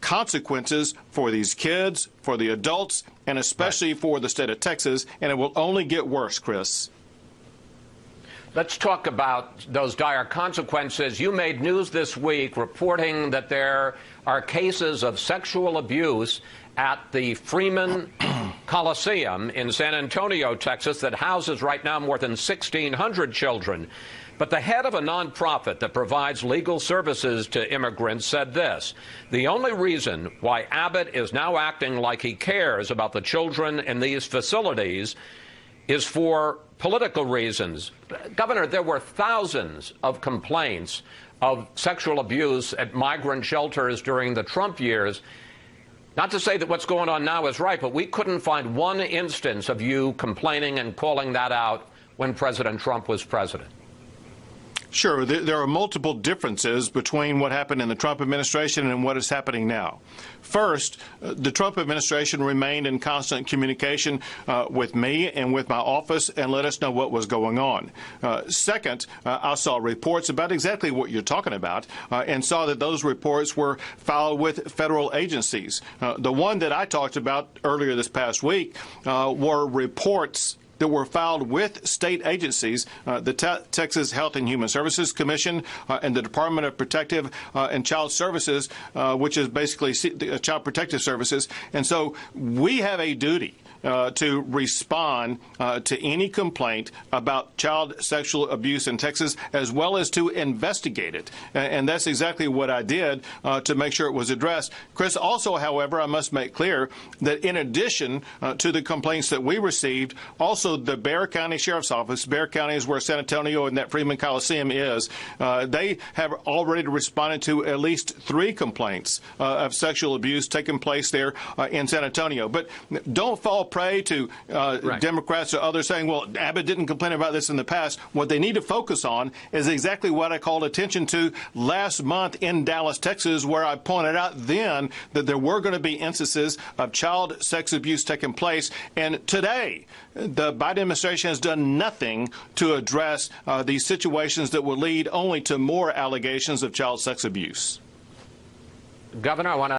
consequences for these kids, for the adults, and especially for the state of Texas, and it will only get worse, Chris. Let's talk about those dire consequences. You made news this week reporting that there are cases of sexual abuse at the Freeman Coliseum in San Antonio, Texas, that houses right now more than 1,600 children. But the head of a nonprofit that provides legal services to immigrants said this: the only reason why Abbott is now acting like he cares about the children in these facilities is for political reasons. Governor, there were thousands of complaints of sexual abuse at migrant shelters during the Trump years. Not to say that what's going on now is right, but we couldn't find one instance of you complaining and calling that out when President Trump was president. Sure, there are multiple differences between what happened in the Trump administration and what is happening now. First, the Trump administration remained in constant communication with me and with my office and let us know what was going on. Second, I saw reports about exactly what you're talking about and saw that those reports were filed with federal agencies. The one that I talked about earlier this past week were reports that were filed with state agencies, the Texas Health and Human Services Commission and the Department of Protective and Child Services, which is basically Child Protective Services. And so we have a duty to respond to any complaint about child sexual abuse in Texas, as well as to investigate it. And that's exactly what I did to make sure it was addressed. Chris, also, however, I must make clear that in addition to the complaints that we received, also the Bexar County Sheriff's Office, Bexar County is where San Antonio and that Freeman Coliseum is, they have already responded to at least 3 complaints of sexual abuse taking place there in San Antonio. But don't fall prey to Democrats or others saying, well, Abbott didn't complain about this in the past. What they need to focus on is exactly what I called attention to last month in Dallas, Texas, where I pointed out then that there were going to be instances of child sex abuse taking place. And today, the Biden administration has done nothing to address these situations that will lead only to more allegations of child sex abuse. Governor, I want to